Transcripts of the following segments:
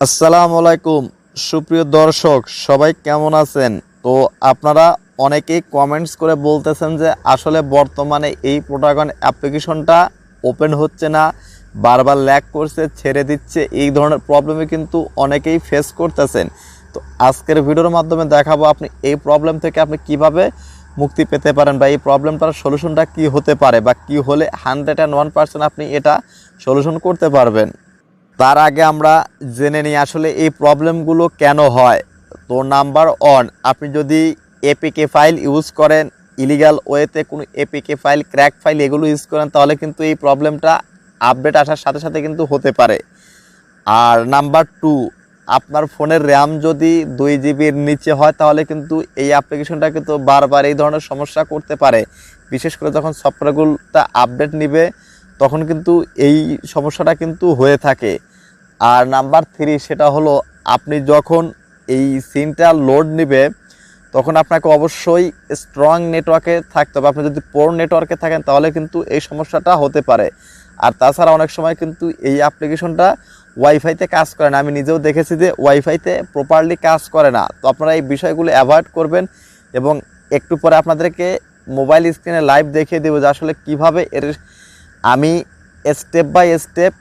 আসসালামু আলাইকুম সুপ্রিয় দর্শক, সবাই কেমন আছেন? তো আপনারা অনেকেই কমেন্টস করে বলতেছেন যে আসলে বর্তমানে এই প্রোটাগন অ্যাপ্লিকেশনটা ওপেন হচ্ছে না, বারবার ল্যাগ করছে, ছেড়ে দিচ্ছে। এই ধরনের প্রবলেমে কিন্তু অনেকেই ফেস করতেছেন। তো আজকের ভিডিওর মাধ্যমে দেখাবো আপনি এই প্রবলেম থেকে আপনি কিভাবে মুক্তি পেতে পারেন, বা এই প্রবলেমটার সলিউশনটা কি হতে পারে, বা কি হলে 101% আপনি এটা সলিউশন করতে পারবেন। তার আগে আমরা জেনে নিই আসলে এই প্রবলেমগুলো কেন হয়। তো নাম্বার ওয়ান, আপনি যদি এপিকে ফাইল ইউজ করেন, ইলিগাল ওয়েতে কোনো এপিকে ফাইল, ক্র্যাক ফাইল এগুলো ইউজ করেন, তাহলে কিন্তু এই প্রবলেমটা আপডেট আসার সাথে সাথে কিন্তু হতে পারে। আর নাম্বার টু, আপনার ফোনের র্যাম যদি 2 জিবির নিচে হয়, তাহলে কিন্তু এই অ্যাপ্লিকেশনটা কিন্তু বারবার এই ধরনের সমস্যা করতে পারে। বিশেষ করে যখন সফটওয়্যারগুলোটা আপডেট নিবে, তখন কিন্তু এই সমস্যাটা কিন্তু হয়ে থাকে। আর নাম্বার থ্রি, সেটা হলো আপনি যখন এই সিমটা লোড নেবে, তখন আপনাকে অবশ্যই স্ট্রং নেটওয়ার্কে থাকতে হবে। আপনি যদি পোর নেটওয়ার্কে থাকেন, তাহলে কিন্তু এই সমস্যাটা হতে পারে। আর তাছাড়া অনেক সময় কিন্তু এই অ্যাপ্লিকেশনটা ওয়াইফাইতে কাজ করে না। আমি নিজেও দেখেছি যে ওয়াইফাইতে প্রপারলি কাজ করে না। তো আপনারা এই বিষয়গুলো অ্যাভয়েড করবেন, এবং একটু পরে আপনাদেরকে মোবাইল স্ক্রিনে লাইভ দেখিয়ে দেবো যে আসলে কীভাবে এর আমি step by step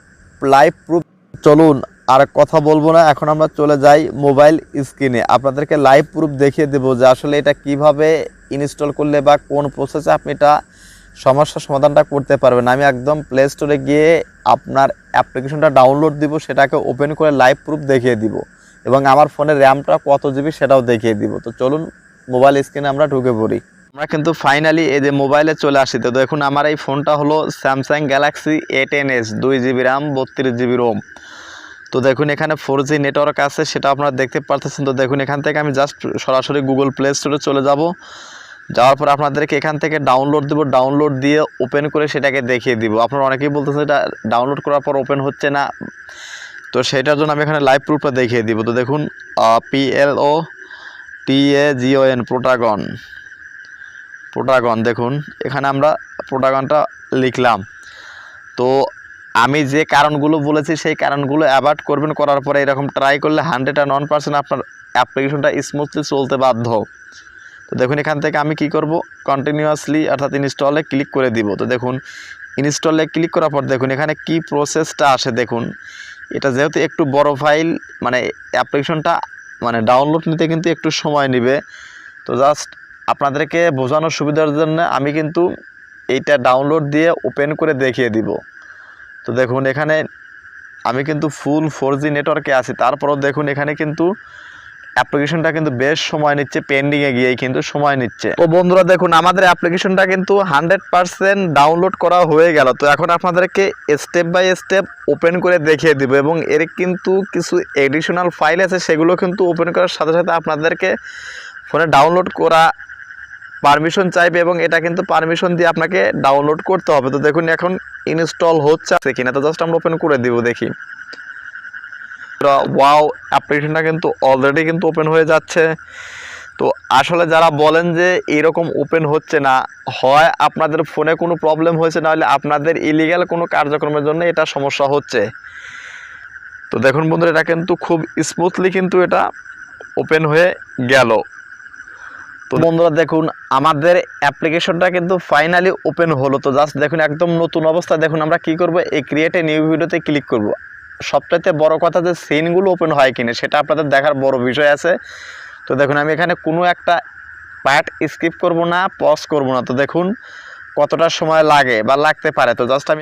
live proof. চলুন আর কথা বলবো না, এখন আমরা চলে যাই মোবাইল স্ক্রিনে। আপনাদেরকে লাইভ প্রুফ দেখিয়ে দেবো যে আসলে এটা কিভাবে ইনস্টল করলে বা কোন প্রসেসে আপনি এটা সমস্যার সমাধানটা করতে পারবেন। আমি একদম প্লে স্টোরে গিয়ে আপনার অ্যাপ্লিকেশনটা ডাউনলোড দিব, সেটাকে ওপেন করে লাইভ প্রুফ দেখিয়ে দিব, এবং আমার ফোনের র্যামটা কত জিবি সেটাও দেখিয়ে দিব। তো চলুন মোবাইল স্ক্রিনে আমরা ঢুকে পড়ি। আমরা কিন্তু ফাইনালি এই যে মোবাইলে চলে আসি। তো দেখুন, আমার এই ফোনটা হলো Samsung Galaxy A10s, 2 GB RAM, 32 GB ROM. তো দেখুন এখানে 4G নেটওয়ার্ক আছে, সেটা আপনারা দেখতে পারতেছেন। তো দেখুন এখান থেকে আমি জাস্ট সরাসরি গুগল প্লে স্টোরে চলে যাব। যাওয়ার পর আপনাদেরকে এখান থেকে ডাউনলোড দেবো, ডাউনলোড দিয়ে ওপেন করে সেটাকে দেখিয়ে দিব। আপনারা অনেকেই বলতেছেন এটা ডাউনলোড করার পর ওপেন হচ্ছে না, তো সেটার জন্য আমি এখানে লাইভ প্রুফটা দেখিয়ে দিব। তো দেখুন PLOTAGON প্রোটাগন, দেখুন এখানে আমরা প্রোটাগনটা লিখলাম। তো আমি যে কারণগুলো বলেছি সেই কারণগুলো অ্যাভয়েড করবেন। করার পরে এরকম ট্রাই করলে 101% আপনার অ্যাপ্লিকেশনটা স্মুথলি চলতে বাধ্য। তো দেখুন এখান থেকে আমি কি করব, কন্টিনিউয়াসলি অর্থাৎ ইনস্টলে ক্লিক করে দিব। তো দেখুন ইনস্টলে ক্লিক করার পর দেখুন এখানে কি প্রসেসটা আসে। দেখুন এটা যেহেতু একটু বড় ফাইল, মানে অ্যাপ্লিকেশনটা মানে ডাউনলোড নিতে কিন্তু একটু সময় নেবে। তো জাস্ট আপনাদেরকে বোঝানোর সুবিধার জন্য আমি কিন্তু এইটা ডাউনলোড দিয়ে ওপেন করে দেখিয়ে দিব। তো দেখুন এখানে আমি কিন্তু ফুল 4G নেটওয়ার্কে আছি, তারপরও দেখুন এখানে কিন্তু অ্যাপ্লিকেশনটা কিন্তু বেশ সময় নিচ্ছে, পেন্ডিংয়ে গিয়েই কিন্তু সময় নিচ্ছে। তো বন্ধুরা দেখুন আমাদের অ্যাপ্লিকেশনটা কিন্তু 100% ডাউনলোড করা হয়ে গেল। তো এখন আপনাদেরকে স্টেপ বাই স্টেপ ওপেন করে দেখিয়ে দিব, এবং এর কিন্তু কিছু এডিশনাল ফাইল আছে, সেগুলো কিন্তু ওপেন করার সাথে সাথে আপনাদেরকে ফোনে ডাউনলোড করা পারমিশন চাইবে, এবং এটা কিন্তু পারমিশন দিয়ে আপনাকে ডাউনলোড করতে হবে। তো দেখুন এখন ইনস্টল হচ্ছে কিনা, তো জাস্ট আমরা ওপেন করে দিব, দেখি। ওয়াও, অ্যাপ্লিকেশনটা কিন্তু অলরেডি কিন্তু ওপেন হয়ে যাচ্ছে। তো আসলে যারা বলেন যে এরকম ওপেন হচ্ছে না, হয় আপনাদের ফোনে কোনো প্রবলেম হয়েছে, নাহলে আপনাদের ইলিগাল কোনো কার্যক্রমের জন্য এটা সমস্যা হচ্ছে। তো দেখুন বন্ধুরা এটা কিন্তু খুব স্মুথলি কিন্তু এটা ওপেন হয়ে গেল। তো বন্ধুরা দেখুন আমাদের অ্যাপ্লিকেশনটা কিন্তু ফাইনালি ওপেন হলো। তো জাস্ট দেখুন একদম নতুন অবস্থা। দেখুন আমরা কি করব, এই ক্রিয়েট এ নিউ ভিডিওতে ক্লিক করব। সবচাইতে বড় কথা যে সিনগুলো ওপেন হয় কিনা সেটা আপনাদের দেখার বড় বিষয় আছে। তো দেখুন আমি এখানে কোনো একটা পার্ট স্কিপ করব না, পজ করব না। তো দেখুন কতটা সময় লাগে বা লাগতে পারে। তো জাস্ট আমি